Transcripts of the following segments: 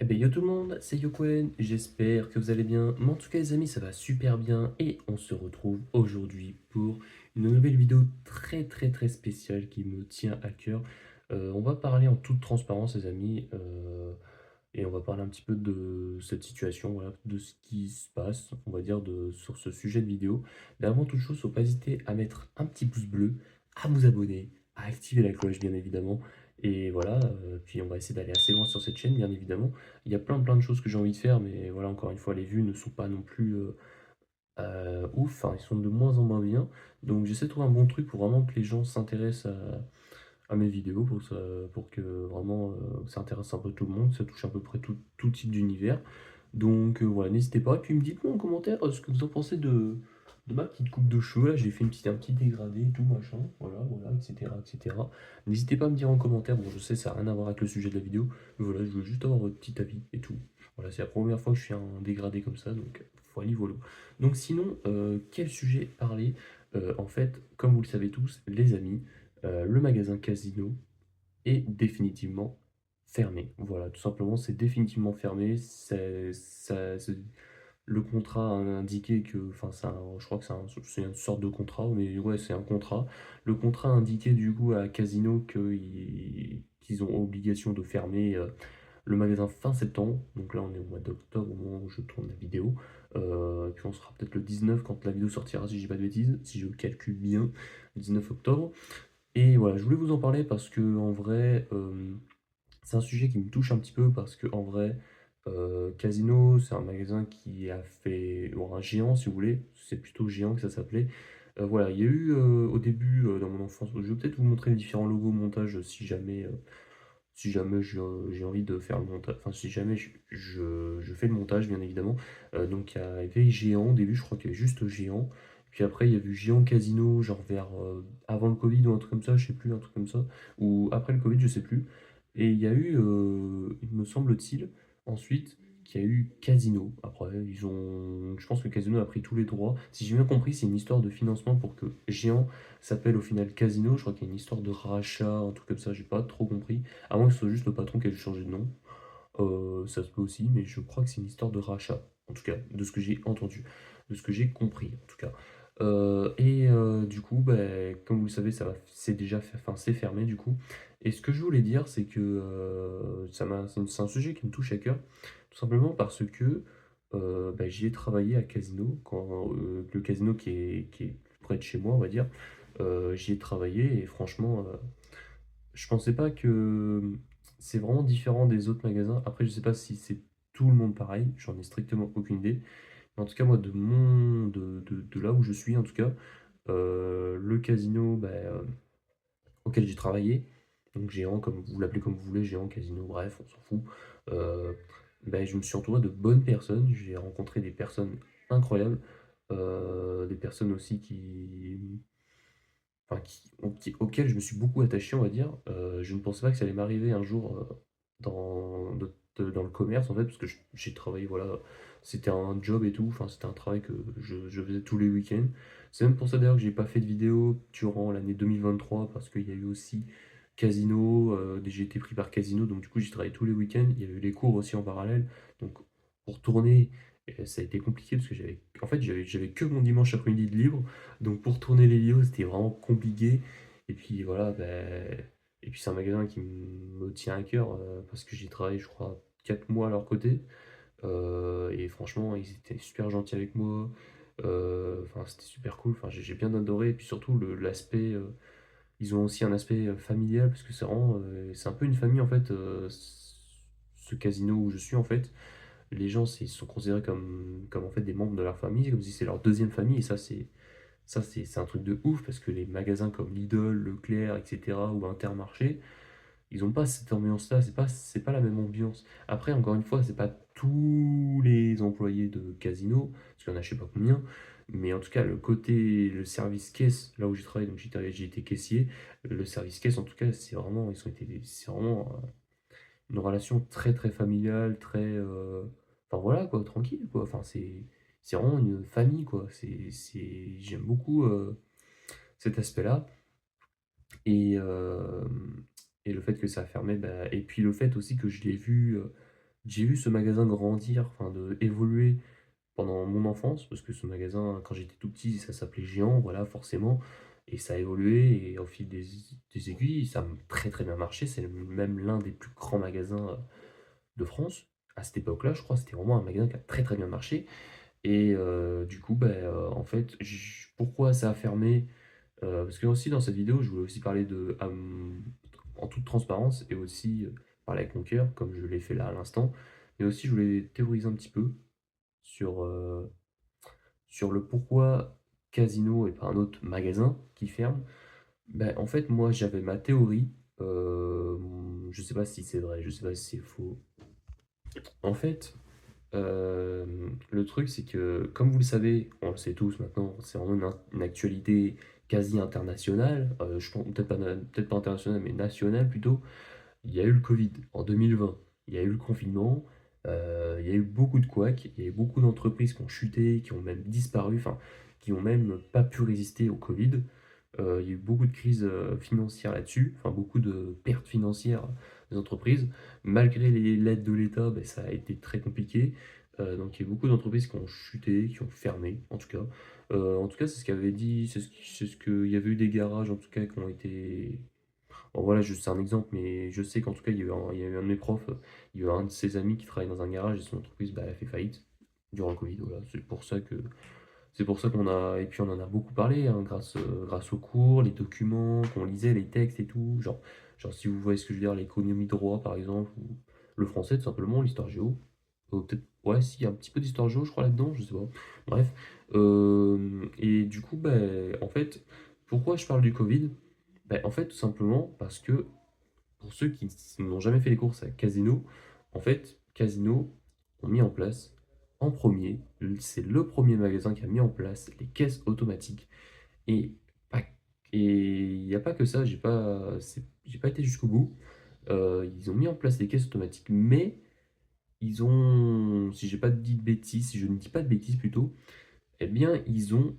Eh ben yo tout le monde, c'est Yokwen, j'espère que vous allez bien. Mais en tout cas les amis, ça va super bien et on se retrouve aujourd'hui pour une nouvelle vidéo très spéciale qui me tient à cœur. On va parler en toute transparence les amis, et on va parler un petit peu de cette situation, voilà, de ce qui se passe, on va dire, sur ce sujet de vidéo. Mais avant toute chose, faut pas hésiter à mettre un petit pouce bleu, à vous abonner, à activer la cloche bien évidemment. Et voilà, puis on va essayer d'aller assez loin sur cette chaîne bien évidemment. Il y a plein de choses que j'ai envie de faire, mais voilà, encore une fois, les vues ne sont pas non plus ouf, enfin, ils sont de moins en moins bien. Donc j'essaie de trouver un bon truc pour vraiment que les gens s'intéressent à mes vidéos, pour que vraiment ça intéresse un peu tout le monde, ça touche à peu près tout type d'univers. Donc voilà, n'hésitez pas. Et puis me dites-moi en commentaire ce que vous en pensez de ma petite coupe de cheveux. Là, j'ai fait un petit dégradé et tout, machin. Voilà, etc. N'hésitez pas à me dire en commentaire. Bon, je sais, ça n'a rien à voir avec le sujet de la vidéo. Mais voilà, je veux juste avoir votre petit avis et tout. Voilà, c'est la première fois que je fais un dégradé comme ça, donc voilà, voilà. Donc sinon, quel sujet parler? En fait, comme vous le savez tous, les amis, le magasin Casino est définitivement fermé. Voilà, tout simplement, c'est définitivement fermé. Le contrat a indiqué que, enfin, je crois que c'est une sorte de contrat, mais ouais, c'est un contrat. Le contrat a indiqué du coup à Casino qu'ils ont obligation de fermer le magasin fin septembre. Donc là, on est au mois d'octobre au moment où je tourne la vidéo. Et puis on sera peut-être le 19 quand la vidéo sortira, si je dis pas de bêtises, si je calcule bien, le 19 octobre. Et voilà, je voulais vous en parler parce que en vrai, c'est un sujet qui me touche un petit peu parce que en vrai, Casino, c'est un magasin qui a fait bon, un géant si vous voulez, c'est plutôt géant que ça s'appelait. Voilà, il y a eu, au début, dans mon enfance, je vais peut-être vous montrer les différents logos montage, si jamais j'ai envie de faire le montage, enfin si jamais je fais le montage bien évidemment. Donc il y avait Géant au début, je crois qu'il y avait juste Géant. Puis après il y a eu Géant Casino, genre vers avant le Covid ou un truc comme ça, je sais plus, un truc comme ça. Ou après le Covid, je sais plus. Et il y a eu, il me semble-t-il, ensuite, qu'il y a eu Casino. Après, je pense que Casino a pris tous les droits. Si j'ai bien compris, c'est une histoire de financement pour que Géant s'appelle au final Casino. Je crois qu'il y a une histoire de rachat, un truc comme ça, j'ai pas trop compris. À moins que ce soit juste le patron qui a dû changer de nom. Ça se peut aussi, mais je crois que c'est une histoire de rachat. En tout cas, de ce que j'ai entendu, de ce que j'ai compris, en tout cas. Du coup, comme vous le savez, c'est déjà enfin, c'est fermé du coup. Et ce que je voulais dire, c'est que c'est un sujet qui me touche à cœur, tout simplement parce que j'y ai travaillé à Casino, le casino qui est plus près de chez moi, on va dire. J'y ai travaillé et franchement, je pensais pas que c'est vraiment différent des autres magasins. Après, je sais pas si c'est tout le monde pareil, j'en ai strictement aucune idée. Mais en tout cas, moi, de là où je suis, en tout cas, le casino auquel j'ai travaillé, donc géant, comme vous l'appelez comme vous voulez, géant, casino, bref, on s'en fout. euh, je me suis entouré de bonnes personnes, j'ai rencontré des personnes incroyables, des personnes aussi auquel je me suis beaucoup attaché, on va dire. Je ne pensais pas que ça allait m'arriver un jour dans le commerce, en fait, parce que j'ai travaillé, voilà, c'était un job et tout, enfin, c'était un travail que je faisais tous les week-ends. C'est même pour ça d'ailleurs que j'ai pas fait de vidéo durant l'année 2023, parce qu'il y a eu aussi Casino, j'ai été pris par Casino, donc du coup j'ai travaillé tous les week-ends. Il y a eu les cours aussi en parallèle, donc pour tourner, ça a été compliqué parce que en fait, j'avais que mon dimanche après-midi de libre. Donc pour tourner les vidéos, c'était vraiment compliqué. Et puis voilà, et puis c'est un magasin qui me tient à cœur parce que j'ai travaillé, je crois, 4 mois à leur côté. Et franchement, ils étaient super gentils avec moi. Enfin, c'était super cool. Enfin, j'ai bien adoré. Et puis surtout, l'aspect, ils ont aussi un aspect familial parce que c'est un peu une famille en fait. Ce casino où je suis en fait, les gens ils sont considérés comme en fait des membres de leur famille, comme si c'est leur deuxième famille. Et ça, c'est un truc de ouf parce que les magasins comme Lidl, Leclerc, etc. ou Intermarché, ils ont pas cette ambiance-là, c'est pas la même ambiance. Après, encore une fois, c'est pas tous les employés de casino, parce qu'il y en a je sais pas combien, mais en tout cas, le service caisse, là où j'ai travaillé, donc j'ai été caissier, le service caisse, en tout cas, c'est vraiment une relation très familiale, enfin voilà quoi, tranquille quoi. Enfin, c'est vraiment une famille quoi. J'aime beaucoup cet aspect-là. Et, euh, et le fait que ça a fermé, et puis le fait aussi que je l'ai vu. j'ai vu ce magasin grandir, enfin de évoluer pendant mon enfance, parce que ce magasin, quand j'étais tout petit, ça s'appelait Géant, voilà, forcément, et ça a évolué et au fil des aiguilles, ça a très, très bien marché. C'est même l'un des plus grands magasins, de France. À cette époque-là, je crois, c'était vraiment un magasin qui a très, très bien marché et du coup, en fait, j pourquoi ça a fermé? Parce que aussi dans cette vidéo, je voulais aussi parler en toute transparence et aussi, parler avec mon cœur, comme je l'ai fait là à l'instant. Mais aussi, je voulais théoriser un petit peu sur, sur le pourquoi Casino et pas un autre magasin qui ferme. En fait, moi, j'avais ma théorie, je sais pas si c'est vrai, je sais pas si c'est faux. En fait, le truc, c'est que, comme vous le savez, on le sait tous maintenant, c'est vraiment une actualité quasi internationale, je pense peut-être pas internationale, mais nationale plutôt. Il y a eu le Covid en 2020, il y a eu le confinement, il y a eu beaucoup de couacs, il y a eu beaucoup d'entreprises qui ont chuté, qui ont même disparu, enfin, qui ont même pas pu résister au Covid. Il y a eu beaucoup de crises, financières là-dessus, enfin beaucoup de pertes financières des entreprises. Malgré les l'aide de l'État, ça a été très compliqué. Donc il y a eu beaucoup d'entreprises qui ont chuté, qui ont fermé, en tout cas. En tout cas, c'est ce qu'avait dit, c'est ce que il y avait eu des garages, en tout cas, qui ont été bon voilà, juste c'est un exemple, mais je sais qu'en tout cas, il y a eu un de mes profs, il y a eu un de ses amis qui travaille dans un garage et son entreprise, elle a fait faillite durant le Covid, voilà. C'est pour ça qu'on a et puis on en a beaucoup parlé, hein, grâce aux cours, les documents qu'on lisait, les textes et tout. Genre si vous voyez ce que je veux dire, l'économie droit par exemple, ou le français tout simplement, l'histoire géo. Peut-être ouais si, il y a un petit peu d'histoire géo je crois là-dedans, je sais pas. Bref, et du coup, en fait, pourquoi je parle du Covid? En fait, tout simplement parce que pour ceux qui n'ont jamais fait les courses à Casino, en fait, Casino ont mis en place en premier, c'est le premier magasin qui a mis en place les caisses automatiques. Et pas- et il n'y a pas que ça, j'ai pas été jusqu'au bout. Ils ont mis en place les caisses automatiques, mais ils ont, si j'ai pas dit de bêtises, si je ne dis pas de bêtises plutôt, eh bien, ils ont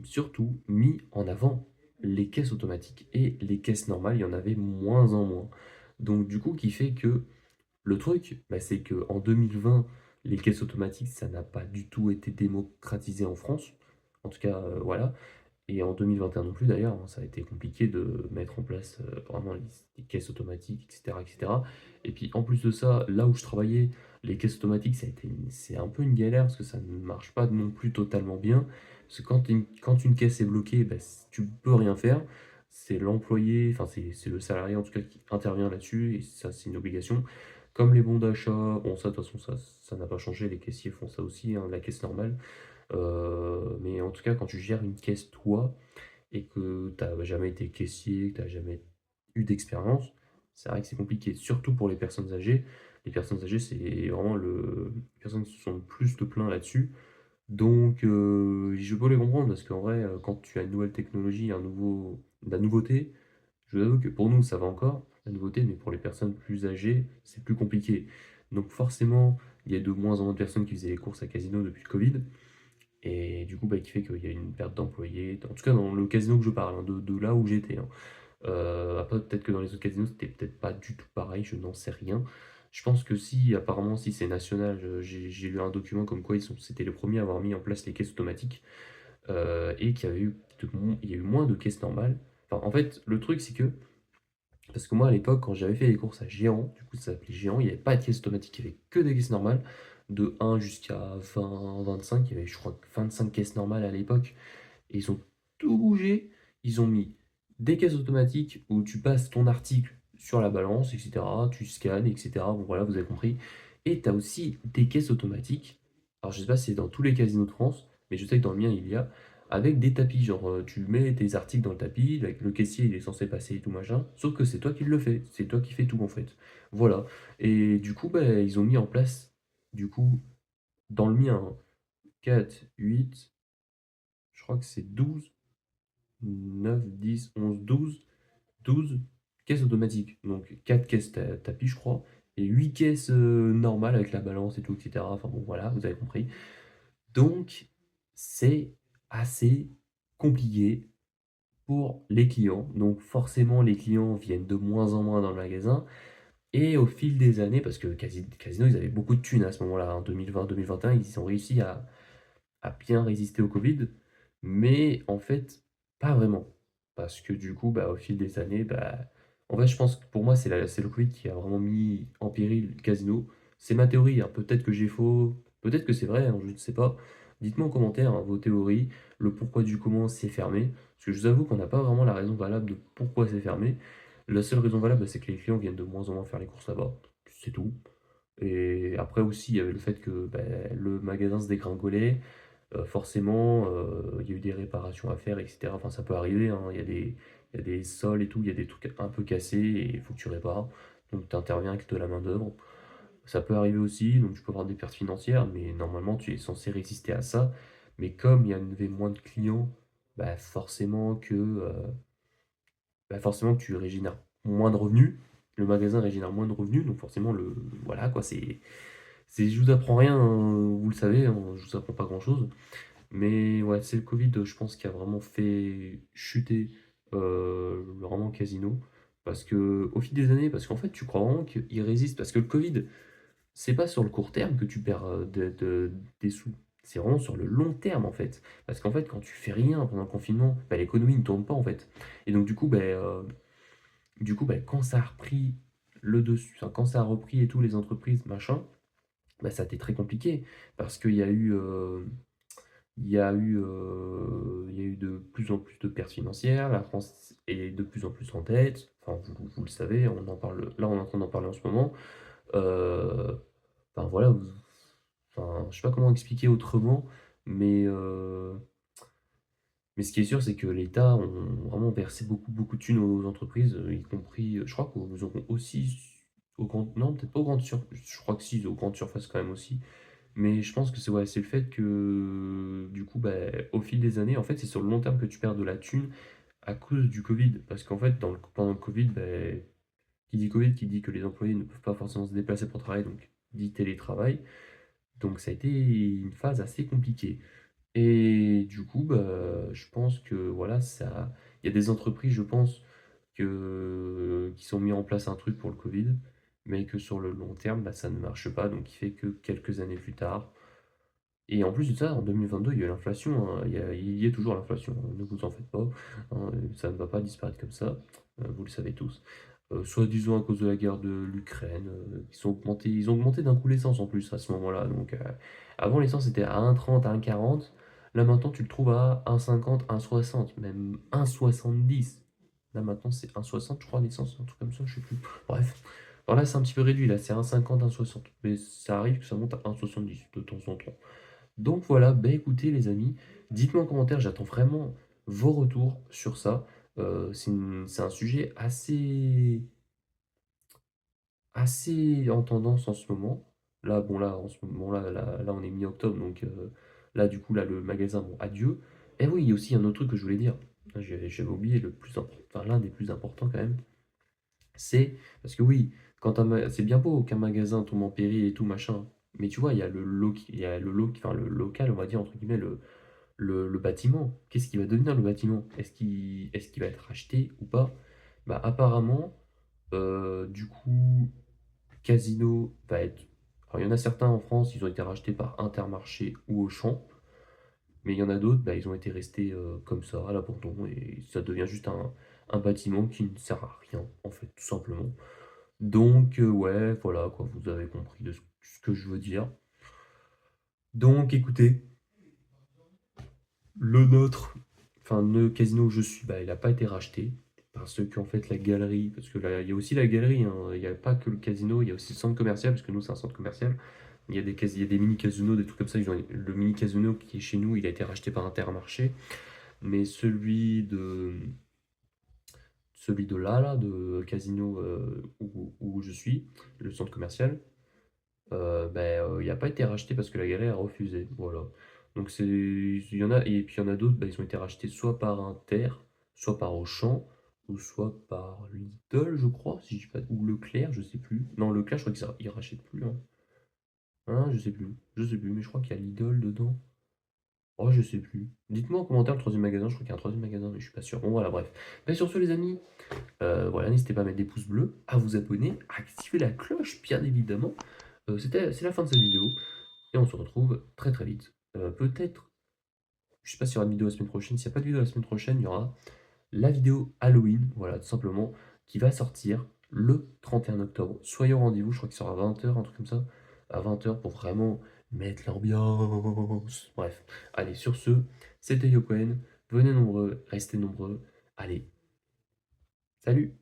surtout mis en avant les caisses automatiques et les caisses normales, il y en avait moins en moins. Donc, du coup, qui fait que le truc, c'est qu'en 2020, les caisses automatiques, ça n'a pas du tout été démocratisé en France. En tout cas, voilà. Et en 2021 non plus d'ailleurs, hein, ça a été compliqué de mettre en place vraiment les caisses automatiques, etc., etc. Et puis en plus de ça, là où je travaillais, les caisses automatiques, c'est un peu une galère parce que ça ne marche pas non plus totalement bien. Parce que quand une caisse est bloquée, tu peux rien faire. C'est l'employé, enfin c'est le salarié en tout cas qui intervient là-dessus et ça c'est une obligation. Comme les bons d'achat, bon ça de toute façon ça n'a pas changé, les caissiers font ça aussi, hein, la caisse normale. Mais en tout cas, quand tu gères une caisse toi et que tu as jamais été caissier, que tu as jamais eu d'expérience, c'est vrai que c'est compliqué, surtout pour les personnes âgées. Les personnes âgées, c'est vraiment les personnes qui se sont le plus de plaints là-dessus. Donc, je peux les comprendre parce qu'en vrai, quand tu as une nouvelle technologie, de la nouveauté, je vous avoue que pour nous, ça va encore, la nouveauté, mais pour les personnes plus âgées, c'est plus compliqué. Donc forcément, il y a de moins en moins de personnes qui faisaient les courses à Casino depuis le Covid. Et du coup, qui fait qu'il y a une perte d'employés. En tout cas, dans le casino que je parle, hein, de là où j'étais, hein. Après, peut-être que dans les autres casinos, c'était peut-être pas du tout pareil, je n'en sais rien. Je pense que si, apparemment, si c'est national, j'ai lu un document comme quoi c'était les premiers à avoir mis en place les caisses automatiques et il y a eu moins de caisses normales. Enfin, en fait, le truc, c'est que, parce que moi, à l'époque, quand j'avais fait les courses à Géant, du coup, ça s'appelait Géant, il n'y avait pas de caisse automatique, il n'y avait que des caisses normales, de 1 jusqu'à 20, 25, il y avait, je crois, 25 caisses normales à l'époque. Et ils ont tout bougé. Ils ont mis des caisses automatiques où tu passes ton article sur la balance, etc. Tu scannes, etc. Bon, voilà, vous avez compris. Et tu as aussi des caisses automatiques. Alors, je sais pas si c'est dans tous les casinos de France, mais je sais que dans le mien, il y a. Avec des tapis, genre tu mets tes articles dans le tapis, le caissier il est censé passer et tout machin, sauf que c'est toi qui le fais, c'est toi qui fais tout en fait. Voilà. Et du coup, ils ont mis en place, du coup, dans le mien, hein, 4, 8, je crois que c'est 12 9 10 11 12 caisses automatiques. Donc 4 caisses tapis, je crois, et 8 caisses normales avec la balance et tout, etc. Enfin bon, voilà, vous avez compris. Donc, c'est assez compliqué pour les clients. Donc, forcément, les clients viennent de moins en moins dans le magasin. Et au fil des années, parce que Casino, ils avaient beaucoup de thunes à ce moment-là, en 2020-2021, ils ont réussi à bien résister au Covid, mais en fait, pas vraiment. Parce que du coup, bah, au fil des années, bah, en fait, je pense que pour moi, c'est le Covid qui a vraiment mis en péril le casino. C'est ma théorie, hein. Peut-être que j'ai faux, peut-être que c'est vrai, hein, je ne sais pas. Dites-moi en commentaire, hein, vos théories, le pourquoi du comment c'est fermé. Parce que je vous avoue qu'on n'a pas vraiment la raison valable de pourquoi c'est fermé. La seule raison valable, bah, c'est que les clients viennent de moins en moins faire les courses là-bas. C'est tout. Et après aussi, il y avait le fait que bah, le magasin se dégringolait. Forcément, il y a eu des réparations à faire, et cetera. Enfin, ça peut arriver, hein. Il y a des sols et tout, il y a des trucs un peu cassés et il faut que tu répares. Donc, tu interviens avec de la main-d'œuvre. Ça peut arriver aussi, donc tu peux avoir des pertes financières, mais normalement, tu es censé résister à ça. Mais comme il y avait moins de clients, bah forcément que tu régénères moins de revenus. Le magasin régénère moins de revenus, donc forcément, voilà quoi, je vous apprends rien, hein, vous le savez, hein, je vous apprends pas grand-chose. Mais ouais, c'est le Covid, je pense, qui a vraiment fait chuter vraiment le casino. Parce que au fil des années, parce qu'en fait, tu crois vraiment qu'il résiste. Parce que le Covid, c'est pas sur le court terme que tu perds des sous. C'est vraiment sur le long terme, en fait. Parce qu'en fait, quand tu fais rien pendant le confinement, bah, l'économie ne tourne pas, en fait. Et donc, du coup, quand ça a repris le dessus, enfin, quand ça a repris et tout, les entreprises, machin, bah, ça a été très compliqué. Parce qu'il y a eu. Il y a eu de plus en plus de pertes financières, la France est de plus en plus en dette, enfin vous le savez, on en parle, là on est en train d'en parler en ce moment. Euh, enfin voilà, enfin, je sais pas comment expliquer autrement, mais, euh, mais ce qui est sûr c'est que l'État ont vraiment versé beaucoup de thunes aux entreprises, y compris, je crois qu'ils auront aussi, non peut-être pas aux grandes surfaces, je crois que si, aux grandes surfaces quand même aussi, mais je pense que c'est ouais, c'est le fait que, du coup, bah, au fil des années, en fait, c'est sur le long terme que tu perds de la thune à cause du Covid. Parce qu'en fait, pendant le Covid, bah, qui dit Covid, qui dit que les employés ne peuvent pas forcément se déplacer pour travailler, donc dit télétravail. Donc ça a été une phase assez compliquée. Et du coup, bah, je pense que voilà, ça, il y a des entreprises, je pense, qui sont mis en place un truc pour le Covid, mais que sur le long terme, bah, ça ne marche pas. Donc, il fait que quelques années plus tard, et en plus de ça, en 2022, il y a eu l'inflation, hein, il y a toujours l'inflation, hein, ne vous en faites pas, hein, ça ne va pas disparaître comme ça, vous le savez tous. Soi-disant à cause de la guerre de l'Ukraine, ils ont augmenté d'un coup l'essence en plus à ce moment-là. Donc, avant l'essence était à 1,30, à 1,40, là maintenant tu le trouves à 1,50, 1,60, même 1,70. Là maintenant c'est 1,60, je crois, l'essence, un truc comme ça, je sais plus. Bref. Alors là c'est un petit peu réduit, là c'est 1,50, 1,60. Mais ça arrive que ça monte à 1,70 de temps en temps. Donc voilà, bah écoutez les amis, dites-moi en commentaire, j'attends vraiment vos retours sur ça. C'est un sujet assez en tendance en ce moment. Là, bon là, en ce moment-là, là, on est mi-octobre, donc là du coup là le magasin, bon adieu. Et oui, il y a aussi un autre truc que je voulais dire. J'avais oublié le plus important, enfin l'un des plus importants quand même. C'est parce que oui, c'est bien beau qu'un magasin tombe en péril et tout machin, mais tu vois, enfin, le local, on va dire entre guillemets le bâtiment. Qu'est-ce qui va devenir le bâtiment? Est-ce qu'il va être racheté ou pas? Bah apparemment, du coup, Casino va être. Alors, il y en a certains en France, ils ont été rachetés par Intermarché ou Auchan, mais il y en a d'autres, bah, ils ont été restés comme ça, à l'abandon, et ça devient juste un bâtiment qui ne sert à rien, en fait, tout simplement. Donc, ouais, voilà, quoi, vous avez compris de ce que je veux dire. Donc, écoutez, le nôtre, enfin le casino où je suis, bah, il n'a pas été racheté. Parce qu'en fait, la galerie, parce que là, il y a aussi la galerie, hein, il n'y a pas que le casino, il y a aussi le centre commercial, parce que nous, c'est un centre commercial. Il y a des mini-casinos, des trucs comme ça. Le mini-casino qui est chez nous, il a été racheté par Intermarché. Mais celui de là, de casino où je suis, le centre commercial, il n'a pas été racheté parce que la galerie a refusé. Voilà. Donc il y en a, et puis il y en a d'autres, bah, ils ont été rachetés soit par Inter, soit par Auchan, ou soit par Lidl, je crois, si je dis pas, ou Leclerc, je sais plus. Non, Leclerc, je crois qu'ils rachètent plus, hein. Hein, je sais plus, mais je crois qu'il y a Lidl dedans. Oh, je sais plus. Dites-moi en commentaire le troisième magasin, je crois qu'il y a un troisième magasin, mais je suis pas sûr. Bon, voilà, bref. Bah, sur ce, les amis, voilà, n'hésitez pas à mettre des pouces bleus, à vous abonner, à activer la cloche, bien évidemment. C'est la fin de cette vidéo, et on se retrouve très très vite. Peut-être, je sais pas s'il y aura une vidéo la semaine prochaine. S'il n'y a pas de vidéo la semaine prochaine, il y aura la vidéo Halloween, voilà, tout simplement, qui va sortir le 31 octobre. Soyez au rendez-vous, je crois qu'il sera à 20 h, un truc comme ça, à 20 h pour vraiment mettre l'ambiance. Bref, allez, sur ce, c'était Yokoen. Venez nombreux, restez nombreux. Allez, salut!